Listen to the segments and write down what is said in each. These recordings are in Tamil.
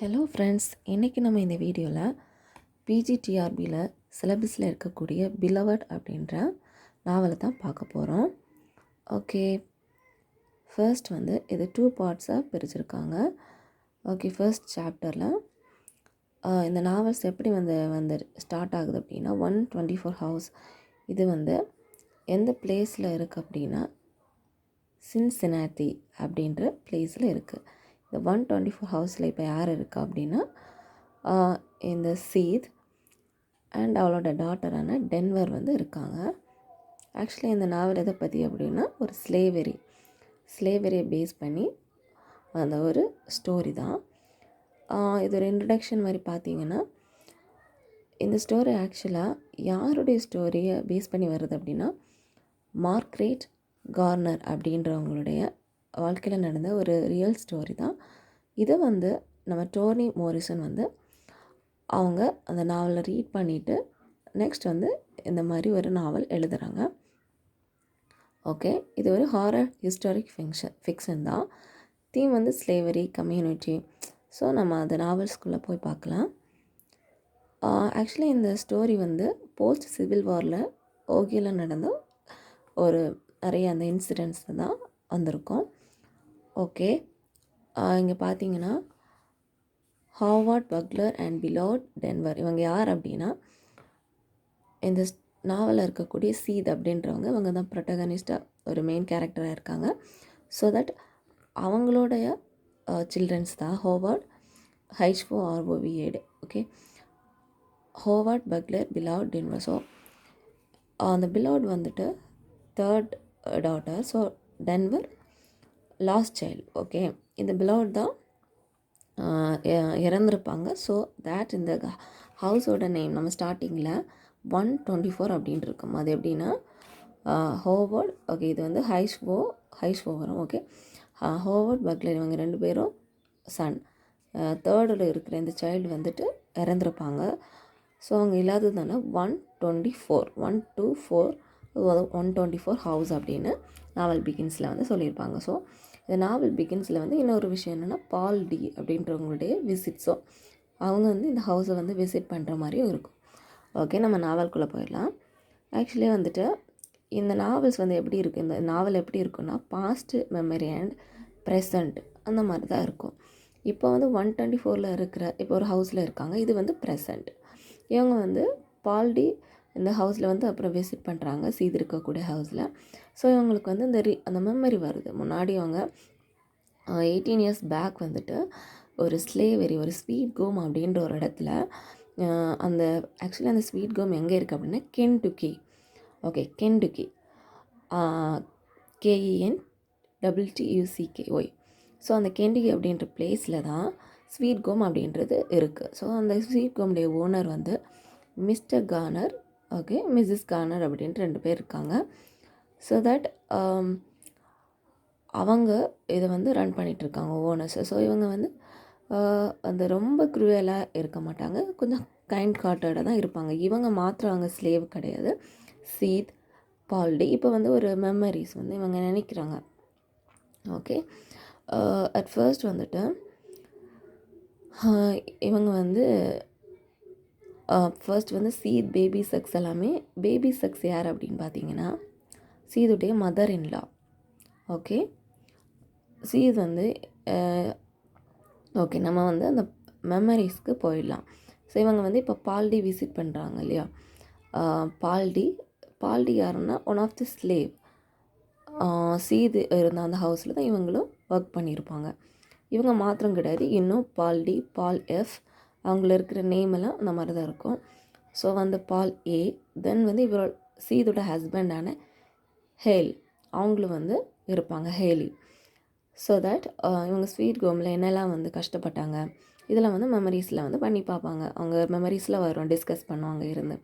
ஹலோ ஃப்ரெண்ட்ஸ், இன்றைக்கி நம்ம இந்த வீடியோவில் பிஜிடிஆர்பியில் சிலபஸில் இருக்கக்கூடிய பிலவட் அப்படின்ற நாவலை தான் பார்க்க போகிறோம். ஓகே, ஃபர்ஸ்ட் இது 2 பார்ட்ஸாக பிரிச்சிருக்காங்க. ஓகே, ஃபர்ஸ்ட் சாப்டரில் இந்த நாவல்ஸ் எப்படி வந்து ஸ்டார்ட் ஆகுது அப்படின்னா 124 ஹவுஸ். இது எந்த பிளேஸில் இருக்குது அப்படின்னா சின்சினாட்டி அப்படின்ற பிளேஸில் இருக்குது. இந்த 124 ஹவுஸில் இப்போ யார் இருக்கா அப்படின்னா இந்த சீத் அண்ட் அவளோட டாட்டரான டென்வர் இருக்காங்க. ஆக்சுவலி இந்த நாவல் எதை பற்றி அப்படின்னா ஒரு ஸ்லேவரியை பேஸ் பண்ணி அந்த ஒரு ஸ்டோரி தான். இது ஒரு இன்ட்ரடக்ஷன் மாதிரி பார்த்தீங்கன்னா, இந்த ஸ்டோரி ஆக்சுவலாக யாருடைய ஸ்டோரியை பேஸ் பண்ணி வருது அப்படின்னா மார்க்ரெட் கார்னர் அப்படின்றவங்களுடைய வாழ்க்கையில் நடந்த ஒரு ரியல் ஸ்டோரி தான். இதை நம்ம டோனி மோரிசன் அவங்க அந்த நாவலை ரீட் பண்ணிவிட்டு நெக்ஸ்ட் இந்த மாதிரி ஒரு நாவல் எழுதுகிறாங்க. ஓகே, இது ஒரு ஹாரர் ஹிஸ்டாரிக் ஃபிக்ஷன் தான். Theme slavery, community. ஸோ நம்ம அந்த நாவல்ஸ்குள்ளே போய் பார்க்கலாம். ஆக்சுவலி இந்த ஸ்டோரி போஸ்ட் சிவில் வாரில் ஓகியில் நடந்த ஒரு நிறைய அந்த இன்சிடென்ட்ஸ் தான் வந்திருக்கும். ஓகே, இங்கே பார்த்தீங்கன்னா ஹாவார்ட் பக்லர் அண்ட் பிலோட் டென்வர் இவங்க யார் அப்படின்னா இந்த நாவலில் இருக்கக்கூடிய சீத் அப்படின்றவங்க இவங்க தான் ப்ரொட்டகனிஸ்டாக ஒரு மெயின் கேரக்டராக இருக்காங்க. ஸோ தட் அவங்களுடைய சில்ட்ரன்ஸ் தான் Howard HOROVAD. Okay, Howard Buglar Beloved Denver. So அந்த Beloved third daughter. So Denver last child. Okay, இந்த பிலோட் தான் இறந்துருப்பாங்க. ஸோ தேட் இந்த ஹவுஸோட நேம் நம்ம ஸ்டார்டிங்கில் 124 அப்படின்ட்டு இருக்கும். அது எப்படின்னா ஹோவர்ட். ஓகே, இது ஹைஷ்வோ வரும். ஓகே, ஹோவர்ட் பக்லர் இவங்க 2 பேரும் சன். தேர்டில் இருக்கிற இந்த சைல்டு இறந்துருப்பாங்க. ஸோ அவங்க இல்லாததுனால 124 ஹவுஸ் அப்படின்னு நாவல் பிகின்ஸில் சொல்லியிருப்பாங்க. ஸோ இந்த நாவல் பிகின்ஸில் இன்னொரு விஷயம் என்னென்னா பால் டி அப்படின்றவங்களுடைய விசிட். ஸோ அவங்க இந்த ஹவுஸை விசிட் பண்ணுற மாதிரியும் இருக்கும். ஓகே, நம்ம நாவல்குள்ளே போயிடலாம். ஆக்சுவலி இந்த நாவல்ஸ் எப்படி இருக்குது, இந்த நாவல் எப்படி இருக்குன்னா பாஸ்ட் மெமரி அண்ட் ப்ரெசண்ட் அந்த மாதிரி தான் இருக்கும். இப்போ 124 இருக்கிற இப்போ ஒரு ஹவுஸில் இருக்காங்க. இது ப்ரெசண்ட். இவங்க பால்டி இந்த ஹவுஸில் அப்புறம் விசிட் பண்ணுறாங்க சீது இருக்கக்கூடிய ஹவுஸில். ஸோ இவங்களுக்கு அந்த மெமரி வருது. முன்னாடி அவங்க 18 இயர்ஸ் பேக் ஒரு ஸ்லேவரி, ஒரு ஸ்வீட் கோம் அப்படின்ற ஒரு இடத்துல அந்த ஆக்சுவலி அந்த ஸ்வீட் கோம் எங்கே இருக்குது அப்படின்னா Kentucky. Okay, Kentucky, KENTTUCKY. So அந்த கென்டுக்கி அப்படின்ற பிளேஸில் தான் ஸ்வீட் கோம் அப்படின்றது இருக்குது. ஸோ அந்த ஸ்வீட் கோமுடைய owner Mr Garner, okay, Mrs Garner அப்படின்ட்டு 2 பேர் இருக்காங்க. ஸோ தட் அவங்க இதை ரன் பண்ணிகிட்ருக்காங்க ஓனர்ஸை. ஸோ இவங்க அந்த ரொம்ப க்ரூவலாக இருக்க மாட்டாங்க, கொஞ்சம் கைண்ட் ஹார்ட்டடாக தான் இருப்பாங்க. இவங்க மாத்திரம் அவங்க ஸ்லேவ் கிடையாது. சீத், பால்டி இப்போ ஒரு மெமரிஸ் இவங்க நினைக்கிறாங்க. ஓகே, அட் ஃபர்ஸ்ட் இவங்க ஃபர்ஸ்ட் சீத் பேபி செக்ஸ் எல்லாமே. பேபி செக்ஸ் யார் அப்படின்னு பார்த்தீங்கன்னா சீதுடைய mother in law. Okay, Sethe okay, நம்ம அந்த மெமரிஸ்க்கு போயிடலாம். ஸோ இவங்க இப்போ பால்டி விசிட் பண்ணுறாங்க இல்லையா. பால்டி யாருன்னா one of the slave. Seethu இருந்த அந்த ஹவுஸில் தான் இவங்களும் ஒர்க் பண்ணியிருப்பாங்க. இவங்க மாத்திரம் கிடையாது, இன்னும் பால்டி, பால் எஃப், அவங்கள இருக்கிற நேம் எல்லாம் அந்த மாதிரி தான் இருக்கும். ஸோ பால் ஏ, தென் இவரோட சீதோட ஹஸ்பண்டான ஹேல், அவங்களும் இருப்பாங்க, ஹேலி. ஸோ தட் இவங்க ஸ்வீட் கோமில் என்னெல்லாம் கஷ்டப்பட்டாங்க இதெல்லாம் மெமரிஸில் பண்ணி பார்ப்பாங்க. அவங்க மெமரிஸில் வரும், டிஸ்கஸ் பண்ணுவாங்க இருந்து.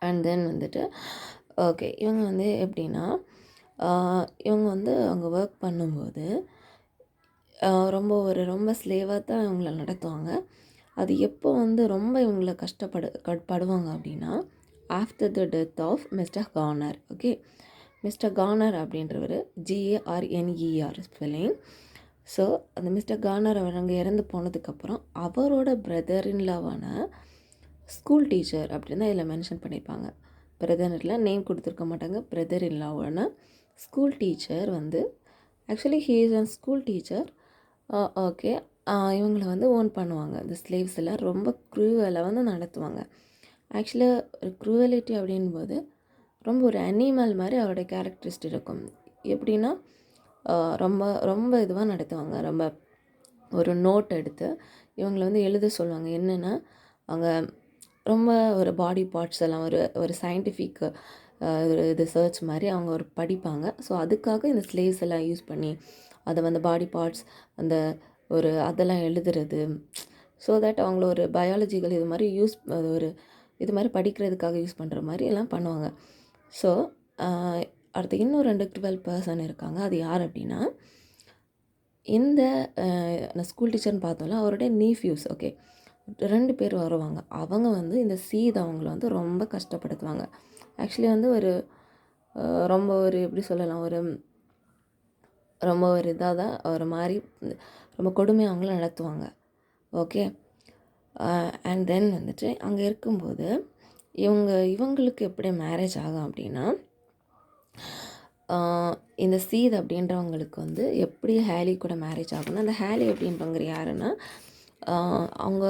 அண்ட் தென் ஓகே, இவங்க எப்படின்னா இவங்க அவங்க ஒர்க் பண்ணும்போது ரொம்ப ஸ்லேவாக தான் இவங்கள நடத்துவாங்க. அது எப்போ ரொம்ப இவங்களை கஷ்டப்படுவாங்க அப்படின்னா after the death of mister Garner. Okay, mister Garner அப்படின்றவர் GARNER ஸ்பெல்லிங். ஸோ அந்த மிஸ்டர் கார்னர் அவர் அங்கே இறந்து போனதுக்கப்புறம் அவரோட பிரதர் இன்லாவான ஸ்கூல் டீச்சர் அப்படின்னு தான் இதில் மென்ஷன் பண்ணியிருப்பாங்க. பிரதர்ல நேம் கொடுத்துருக்க மாட்டாங்க. பிரதர் இன்லாவான ஸ்கூல் டீச்சர் வந்து actually he is a school teacher. Okay. இவங்களை வந்து ஓன் பண்ணுவாங்க. இந்த ஸ்லேவ்ஸ் எல்லாம் ரொம்ப க்ரூவலாக வந்து நடத்துவாங்க. ஆக்சுவலாக ஒரு க்ரூவலிட்டி அப்படின்போது ரொம்ப ஒரு அனிமல் மாதிரி அவரோட கேரக்டரிஸ்ட் இருக்கும். எப்படின்னா ரொம்ப ரொம்ப இதுவாக நடத்துவாங்க. ரொம்ப ஒரு நோட் எடுத்து இவங்களை வந்து எழுத சொல்லுவாங்க. என்னென்னா அவங்க ரொம்ப ஒரு பாடி பார்ட்ஸ் எல்லாம் ஒரு ஒரு சயின்டிஃபிக் ஒரு இது சர்ச் மாதிரி அவங்க ஒரு படிப்பாங்க. ஸோ அதுக்காக இந்த ஸ்லேவ்ஸ் எல்லாம் யூஸ் பண்ணி அதை வந்து பாடி பார்ட்ஸ் அந்த ஒரு அதெல்லாம் எழுதுறது, ஸோ தட் அவங்கள ஒரு பயாலஜிக்கல் இது மாதிரி ஒரு இது மாதிரி படிக்கிறதுக்காக யூஸ் பண்ணுற மாதிரி எல்லாம் பண்ணுவாங்க. ஸோ அடுத்து இன்னும் 2 க்ரூவல் பர்சன் இருக்காங்க. அது யார் அப்படின்னா இந்த ஸ்கூல் டீச்சர்னு பார்த்தோம்ல அவருடைய நீஃப்யூஸ். ஓகே, 2 பேர் வருவாங்க. அவங்க வந்து இந்த சீத் அவங்கள வந்து ரொம்ப கஷ்டப்படுத்துவாங்க. ஆக்சுவலி வந்து ஒரு ரொம்ப ஒரு எப்படி சொல்லலாம், ஒரு ரொம்ப ஒரு இதாக தான் ஒரு மாதிரி ரொம்ப கொடுமையாக அவங்கள நடத்துவாங்க. ஓகே. அண்ட் தென் வந்துட்டு அங்கே இருக்கும்போது இவங்களுக்கு எப்படி மேரேஜ் ஆகும் அப்படின்னா இந்த சீத் அப்படின்றவங்களுக்கு வந்து எப்படி ஹேலி கூட மேரேஜ் ஆகும்னா, அந்த ஹேலி அப்படின்றவங்க யாருன்னா அவங்க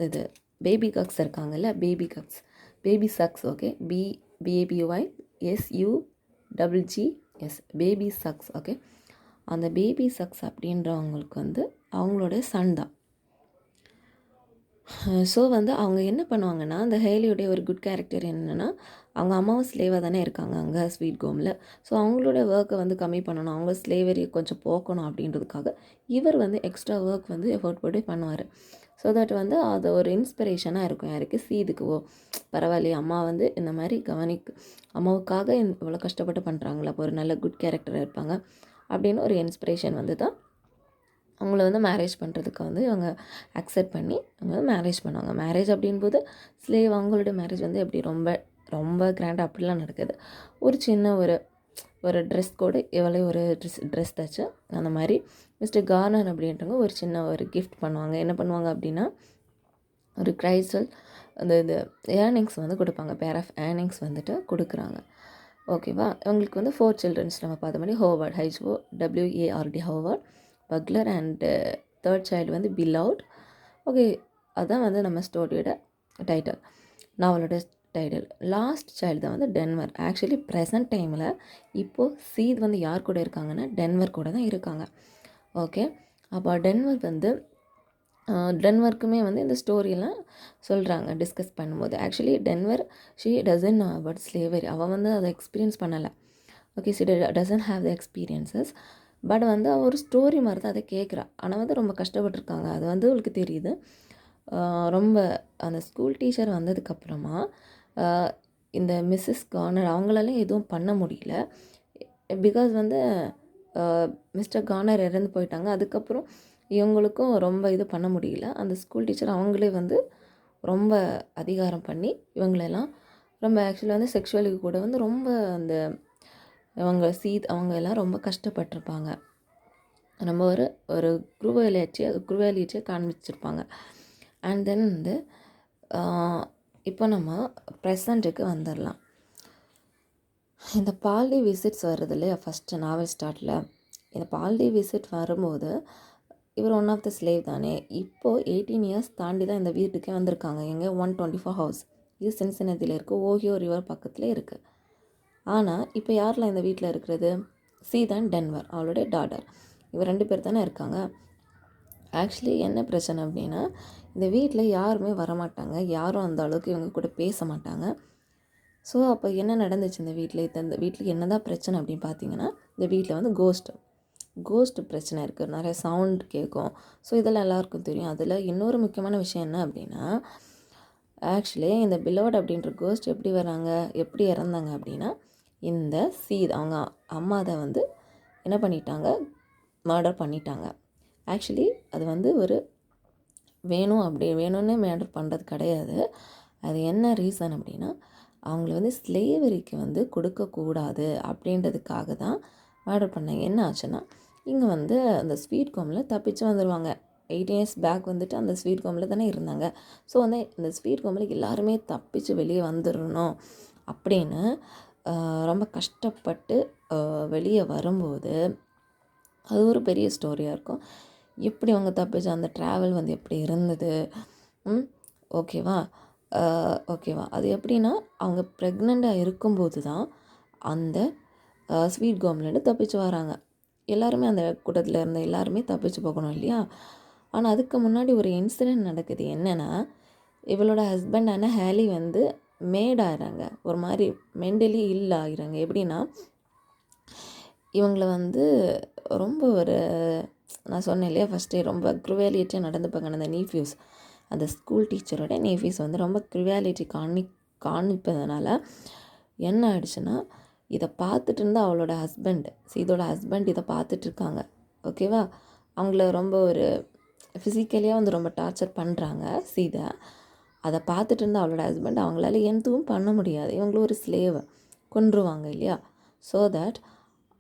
இது பேபி கக்ஸ் இருக்காங்கல்ல, baby sucks. Okay, BABYSUGGS baby sucks. Okay, அந்த பேபி சக்ஸ் அப்படின்றவங்களுக்கு வந்து அவங்களோட சன் தான். ஸோ வந்து அவங்க என்ன பண்ணுவாங்கன்னா, அந்த ஹேலியோடைய ஒரு குட் கேரக்டர் என்னென்னா, அவங்க அம்மாவும் ஸ்லேவாக தானே இருக்காங்க அங்கே ஸ்வீட் கோமில். ஸோ அவங்களோட ஒர்க்கை வந்து கம்மி பண்ணணும், அவங்க ஸ்லேவரியை கொஞ்சம் போக்கணும் அப்படின்றதுக்காக இவர் வந்து எக்ஸ்ட்ரா ஒர்க் வந்து எஃபோர்ட் போட்டு பண்ணுவார். ஸோ தட் வந்து அது ஒரு இன்ஸ்பிரேஷனாக இருக்கும் யாருக்கு, சீதுக்கு. பரவாயில்லையே, அம்மா வந்து இந்த மாதிரி அம்மாவுக்காக இவ்வளோ கஷ்டப்பட்டு பண்ணுறாங்களா, அப்போ ஒரு நல்ல குட் கேரக்டராக இருப்பாங்க அப்படின்னு ஒரு இன்ஸ்பிரேஷன் வந்து தான் அவங்கள வந்து மேரேஜ் பண்ணுறதுக்கு வந்து இவங்க அக்செப்ட் பண்ணி அவங்க மேரேஜ் பண்ணுவாங்க. மேரேஜ் அப்படின்போது ஸ்லேவ் அவங்களோட மேரேஜ் வந்து எப்படி ரொம்ப ரொம்ப கிராண்டாக அப்படிலாம் நடக்குது. ஒரு சின்ன ஒரு ட்ரெஸ் கோடு, எவ்வளோ ஒரு ட்ரெஸ் தைச்சு அந்த மாதிரி மிஸ்டர் கார்னர் அப்படின்றவங்க ஒரு சின்ன ஒரு கிஃப்ட் பண்ணுவாங்க. என்ன பண்ணுவாங்க அப்படின்னா ஒரு கிரைஸ்டல் அந்த இது ஏர்னிங்ஸ் வந்து கொடுப்பாங்க. பேர் ஆஃப் ஏர்னிங்ஸ் வந்துட்டு கொடுக்குறாங்க. ஓகேவா. இவங்களுக்கு வந்து 4 சில்ட்ரன்ஸ் நம்ம பார்த்த மாதிரி Howard, HOWARD Howard, buckler and 3rd child வந்து பிலவுட். ஓகே, அதுதான் வந்து நம்ம ஸ்டோரியோட டைட்டில், நாவலோட டைட்டில். லாஸ்ட் சைல்டு தான் வந்து டென்வர். ஆக்சுவலி ப்ரெசன்ட் டைமில் இப்போது சீத் வந்து யார் கூட இருக்காங்கன்னா டென்வர் கூட தான் இருக்காங்க. ஓகே, அப்போ டென்வருக்குமே வந்து இந்த ஸ்டோரியெல்லாம் சொல்கிறாங்க டிஸ்கஸ் பண்ணும்போது. Actually Denver she doesn't know about slavery. அவள் வந்து அதை எக்ஸ்பீரியன்ஸ் பண்ணலை. Okay, she doesn't have the experiences. But வந்து அவள் ஒரு ஸ்டோரி மாதிரி தான் அதை கேட்குறா. ஆனால் வந்து ரொம்ப கஷ்டப்பட்டுருக்காங்க, அது வந்து அவளுக்கு தெரியுது. ரொம்ப அந்த ஸ்கூல் டீச்சர் வந்ததுக்கப்புறமா இந்த மிஸ்ஸஸ் கார்னர் அவங்களாலையும் எதுவும் பண்ண முடியல. பிகாஸ் வந்து மிஸ்டர் கார்னர் இறந்து போயிட்டாங்க. அதுக்கப்புறம் இவங்களுக்கும் ரொம்ப இது பண்ண முடியல. அந்த ஸ்கூல் டீச்சர் அவங்களே வந்து ரொம்ப அதிகாரம் பண்ணி இவங்களெல்லாம் ரொம்ப ஆக்சுவலி வந்து செக்ஷுவலி கூட வந்து ரொம்ப அந்த அவங்க எல்லாம் ரொம்ப கஷ்டப்பட்டிருப்பாங்க. நம்ம ஒரு குரூவலிட்டியை காண்பிச்சிருப்பாங்க. அண்ட் தென் வந்து இப்போ நம்ம ப்ரெசண்ட்டுக்கு வந்துடலாம். இந்த பால்டி விசிட்ஸ் வருது இல்லையா, ஃபஸ்ட்டு நாவல் ஸ்டார்ட்டில் இந்த பால்டி விசிட் வரும்போது இவர் ஒன் ஆஃப் த ஸ்லேவ் தானே. இப்போது 18 இயர்ஸ் தாண்டி தான் இந்த வீட்டுக்கே வந்திருக்காங்க. எங்கே 124 ஹவுஸ். இது சின்சினத்தியில் இருக்குது, ஓஹியோ ரிவர் பக்கத்தில் இருக்குது. ஆனால் இப்போ யாரெல்லாம் இந்த வீட்டில் இருக்கிறது, சீத் அண்ட் டென்வர் அவளுடைய டாட்டர். இவர் 2 பேர் தானே இருக்காங்க. ஆக்சுவலி என்ன பிரச்சனை அப்படின்னா, இந்த வீட்டில் யாருமே வரமாட்டாங்க, யாரும் அந்த அளவுக்கு இவங்க கூட பேச மாட்டாங்க. ஸோ அப்போ என்ன நடந்துச்சு இந்த வீட்டில் என்ன தான் பிரச்சனை அப்படின்னு பார்த்தீங்கன்னா, இந்த வீட்டில் வந்து கோஸ்ட் பிரச்சனை இருக்குது, நிறைய சவுண்ட் கேட்கும். ஸோ இதெல்லாம் எல்லாருக்கும் தெரியும். அதில் இன்னொரு முக்கியமான விஷயம் என்ன அப்படின்னா, ஆக்சுவலி இந்த பிலோட் அப்படின்ற கோஸ்ட் எப்படி இறந்தாங்க அப்படின்னா, இந்த சீத் அவங்க அம்மா தான் வந்து என்ன பண்ணிட்டாங்க, மர்டர் பண்ணிட்டாங்க. ஆக்சுவலி அது வந்து ஒரு வேணும்னே மர்டர் பண்ணுறது கிடையாது. அது என்ன ரீசன் அப்படின்னா, அவங்கள வந்து ஸ்லேவரிக்கு வந்து கொடுக்கக்கூடாது அப்படின்றதுக்காக தான் மர்டர் பண்ணாங்க. என்ன ஆச்சுன்னா, இங்கே வந்து அந்த ஸ்வீட் ஹோமில் தப்பிச்சு வந்துடுவாங்க. 8 இயர்ஸ் பேக் வந்துட்டு அந்த ஸ்வீட் ஹோமில் தானே இருந்தாங்க. ஸோ வந்து இந்த ஸ்வீட் ஹோமில் எல்லாருமே தப்பிச்சு வெளியே வந்துடணும் அப்படின்னு ரொம்ப கஷ்டப்பட்டு வெளியே வரும்போது அது ஒரு பெரிய ஸ்டோரியாக இருக்கும். எப்படி அவங்க தப்பிச்சு அந்த ட்ராவல் வந்து எப்படி இருந்தது, ஓகேவா ஓகேவா அது எப்படின்னா அவங்க ப்ரெக்னெண்ட்டாக இருக்கும்போது தான் அந்த ஸ்வீட் ஹோம்லேருந்து தப்பிச்சு வராங்க. எல்லாருமே அந்த கூட்டத்தில் இருந்த எல்லாருமே தப்பிச்சு போகணும் இல்லையா. ஆனால் அதுக்கு முன்னாடி ஒரு இன்சிடெண்ட் நடக்குது. என்னென்னா, இவளோட ஹஸ்பண்டான ஹேலி வந்து மேட் ஆகிறாங்க, ஒரு மாதிரி மென்டலி இல் ஆகிறாங்க. எப்படின்னா, இவங்கள வந்து ரொம்ப ஒரு நான் சொன்னேன் இல்லையா ஃபஸ்ட்டே, ரொம்ப க்ருவாலிட்டியாக நடந்துப்பாங்க அந்த நேஃப்யூஸ். அந்த ஸ்கூல் டீச்சரோட நேஃப்யூஸ் வந்து ரொம்ப க்ருவாலிட்டி காணிப்பதனால என்ன ஆயிடுச்சுன்னா, இதை பார்த்துட்டு இருந்தால் அவளோட ஹஸ்பண்ட், சீதோட ஹஸ்பண்ட் இதை பார்த்துட்ருக்காங்க. ஓகேவா, அவங்கள ரொம்ப ஒரு ஃபிசிக்கலியாக வந்து ரொம்ப டார்ச்சர் பண்ணுறாங்க சீதை. அதை பார்த்துட்டு இருந்தால் அவளோட ஹஸ்பண்ட் அவங்களால எதுவும் பண்ண முடியாது. இவங்களும் ஒரு ஸ்லேவை கொன்றுவாங்க இல்லையா. ஸோ தட்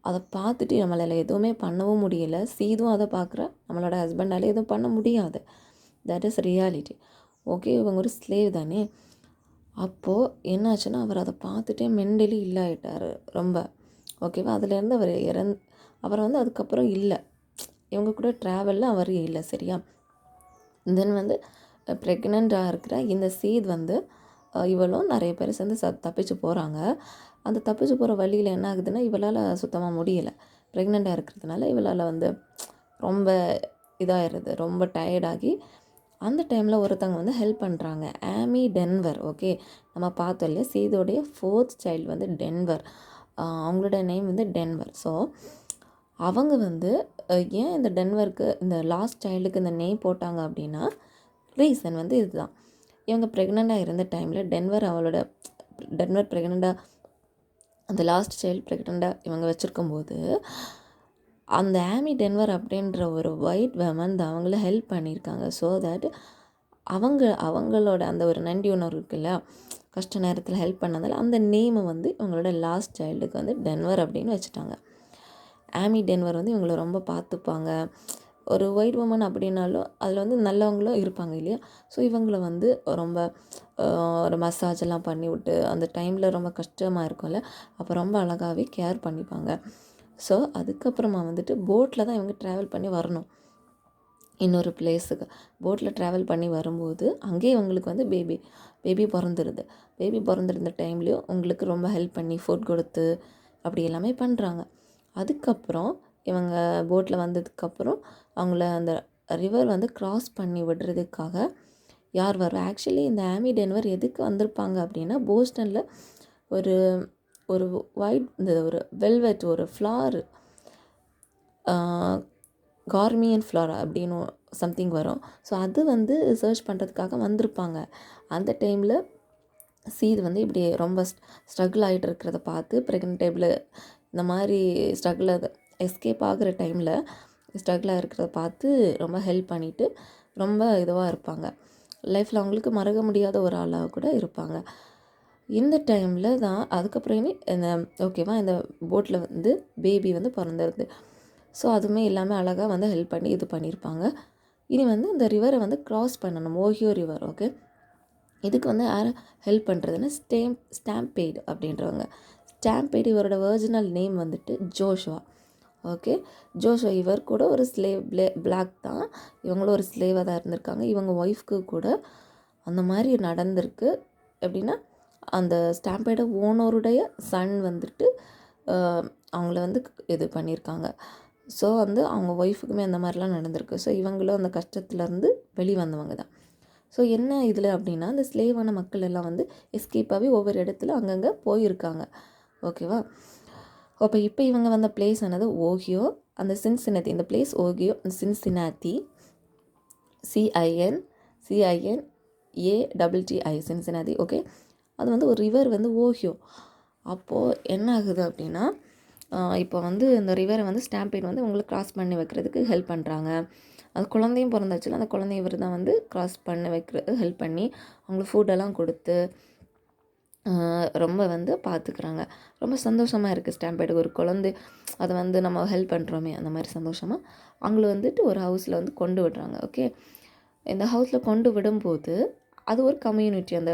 அதை பார்த்துட்டு நம்மளால் எதுவுமே பண்ணவும் முடியல. சீதும் அதை பார்க்குற நம்மளோட ஹஸ்பண்டால் எதுவும் பண்ண முடியாது. That is reality. ஓகே, இவங்க ஒரு ஸ்லேவ் தானே. அப்போது என்னாச்சுன்னா, அவர் அதை பார்த்துட்டே மென்டலி இல்லாயிட்டார் ரொம்ப. ஓகேவா, அதுலேருந்து அவர் வந்து அதுக்கப்புறம் இல்லை, இவங்க கூட ட்ராவலில் அவர் இல்லை. சரியா, தென் வந்து ப்ரெக்னெண்ட்டாக இருக்கிற இந்த சீத் வந்து இவளும் நிறைய பேர் சேர்ந்து தப்பிச்சு போகிறாங்க. அந்த தப்பிச்சு போகிற வழியில் என்ன ஆகுதுன்னா, இவளால் சுத்தமாக முடியலை. ப்ரெக்னெண்ட்டாக இருக்கிறதுனால இவளால் வந்து ரொம்ப இதாகிடுது, ரொம்ப டயர்டாகி. அந்த டைமில் ஒருத்தவங்க வந்து ஹெல்ப் பண்ணுறாங்க, ஆமி டென்வர். ஓகே, நம்ம பார்த்தோம் இல்லையா, சீதோடைய 4th சைல்டு வந்து டென்வர். அவங்களோட நேம் வந்து டென்வர். ஸோ அவங்க வந்து ஏன் இந்த டென்வருக்கு, இந்த லாஸ்ட் சைல்டுக்கு இந்த நேம் போட்டாங்க அப்படின்னா, ரீசன் வந்து இதுதான். இவங்க ப்ரெக்னெண்ட்டாக இருந்த டைமில் டென்வர் ப்ரெக்னெண்ட்டாக, அந்த லாஸ்ட் சைல்டு ப்ரெக்னெண்ட்டாக இவங்க வச்சுருக்கும்போது, அந்த ஆமி டென்வர் அப்படின்ற ஒரு ஒயிட் விமன் தான் அவங்கள ஹெல்ப் பண்ணியிருக்காங்க. ஸோ தட் அவங்களோட அந்த ஒரு நன்றி உணர்வு இருக்குல்ல, கஷ்ட நேரத்தில் ஹெல்ப் பண்ணதால் அந்த நேமை வந்து இவங்களோட லாஸ்ட் சைல்டுக்கு வந்து டென்வர் அப்படின்னு வச்சுட்டாங்க. ஆமி டென்வர் வந்து இவங்களை ரொம்ப பார்த்துப்பாங்க. ஒரு ஒயிட் உமன் அப்படின்னாலும் அதில் வந்து நல்லவங்களும் இருப்பாங்க இல்லையா. ஸோ இவங்களை வந்து ரொம்ப ஒரு மசாஜ் எல்லாம் பண்ணி விட்டு, அந்த டைமில் ரொம்ப கஷ்டமாக இருக்கும்ல, அப்போ ரொம்ப அழகாகவே கேர் பண்ணிப்பாங்க. ஸோ அதுக்கப்புறமா வந்துட்டு போட்டில் தான் இவங்க ட்ராவல் பண்ணி வரணும் இன்னொரு பிளேஸுக்கு. போட்டில் ட்ராவல் பண்ணி வரும்போது அங்கேயே இவங்களுக்கு வந்து பேபி பிறந்துருது. பேபி பிறந்திருந்த டைம்லேயும் உங்களுக்கு ரொம்ப ஹெல்ப் பண்ணி ஃபுட் கொடுத்து அப்படி எல்லாமே பண்ணுறாங்க. அதுக்கப்புறம் இவங்க போட்டில் வந்ததுக்கப்புறம் அவங்கள அந்த ரிவர் வந்து க்ராஸ் பண்ணி விடுறதுக்காக யார் வரும், ஆக்சுவலி இந்த ஆமி டென்வர் எதுக்கு வந்திருப்பாங்க அப்படின்னா, போஸ்டனில் ஒரு ஒரு இந்த ஒரு வெல்வெட், ஒரு ஃப்ளார், கார்மியன் ஃப்ளார் அப்படின்னு சம்திங் வரும். ஸோ அது வந்து சர்ச் பண்ணுறதுக்காக வந்திருப்பாங்க. அந்த டைமில் சீது வந்து இப்படி ரொம்ப ஸ்ட்ரகிள் ஆகிட்டு இருக்கிறத பார்த்து, ப்ரெக்னென்ட் டைமில் இந்த மாதிரி ஸ்ட்ரகிள் எஸ்கேப் ஆகிற டைமில் ஸ்ட்ரகிளாக இருக்கிறத பார்த்து ரொம்ப ஹெல்ப் பண்ணிவிட்டு ரொம்ப இதுவாக இருப்பாங்க. லைஃப்பில் அவங்களுக்கு மறக்க முடியாத ஒரு ஆளாக கூட இருப்பாங்க. இந்த டைமில் தான் அதுக்கப்புறம் இந்த ஓகேவா, இந்த போட்டில் வந்து பேபி வந்து பிறந்துருது. ஸோ அதுவுமே எல்லாமே அழகாக வந்து ஹெல்ப் பண்ணி இது பண்ணியிருப்பாங்க. இனி வந்து இந்த ரிவரை வந்து க்ராஸ் பண்ணணும், ஓஹியோ ரிவர். ஓகே, இதுக்கு வந்து யார் ஹெல்ப் பண்ணுறதுன்னா, ஸ்டாம்பேட் அப்படின்றவங்க. ஸ்டாம்பேட் இவரோட ஒரிஜினல் நேம் வந்துட்டு ஜோஷுவா. ஓகே, ஜோஷுவா இவர் கூட ஒரு ஸ்லேவ், பிளாக் தான், இவங்களும் ஒரு ஸ்லேவாக தான் இருந்திருக்காங்க. இவங்க ஒய்ஃப்க்கு கூட அந்த மாதிரி நடந்திருக்கு. எப்படின்னா, அந்த ஸ்டாம்பேட ஓனருடைய சன் வந்துட்டு அவங்கள வந்து இது பண்ணியிருக்காங்க. ஸோ வந்து அவங்க ஒய்ஃபுக்குமே அந்த மாதிரிலாம் நடந்திருக்கு. ஸோ இவங்களும் அந்த கஷ்டத்துலேருந்து வெளிவந்தவங்க தான். ஸோ என்ன இதில் அப்படின்னா, இந்த ஸ்லேவான மக்கள் எல்லாம் வந்து எஸ்கேப்பாகவே ஒவ்வொரு இடத்துல அங்கங்கே போயிருக்காங்க. ஓகேவா, அப்போ இப்போ இவங்க வந்த பிளேஸ் ஆனது ஓஹியோ, அந்த சின்சினாத்தி. இந்த பிளேஸ் ஓஹியோ, சின்சினாத்தி, CINCINATTI, சின்சினாத்தி. ஓகே, அது வந்து ஒரு ரிவர் வந்து ஓஹியோ. அப்போது என்ன ஆகுது அப்படின்னா, இப்போ வந்து இந்த ரிவரை வந்து ஸ்டாம்பேட் வந்து உங்களுக்கு க்ராஸ் பண்ணி வைக்கிறதுக்கு ஹெல்ப் பண்ணுறாங்க. அது குழந்தையும் பிறந்தாச்சுல, அந்த குழந்தைய இவர் தான் வந்து க்ராஸ் பண்ணி வைக்கிறது ஹெல்ப் பண்ணி அவங்களுக்கு ஃபுட்டெல்லாம் கொடுத்து ரொம்ப வந்து பார்த்துக்குறாங்க. ரொம்ப சந்தோஷமாக இருக்குது ஸ்டாம்பேடு. ஒரு குழந்தை அதை வந்து நம்ம ஹெல்ப் பண்ணுறோமே அந்த மாதிரி சந்தோஷமாக அவங்கள வந்துட்டு ஒரு ஹவுஸில் வந்து கொண்டு விடுறாங்க. ஓகே, இந்த ஹவுஸில் கொண்டு விடும்போது அது ஒரு கம்யூனிட்டி. அந்த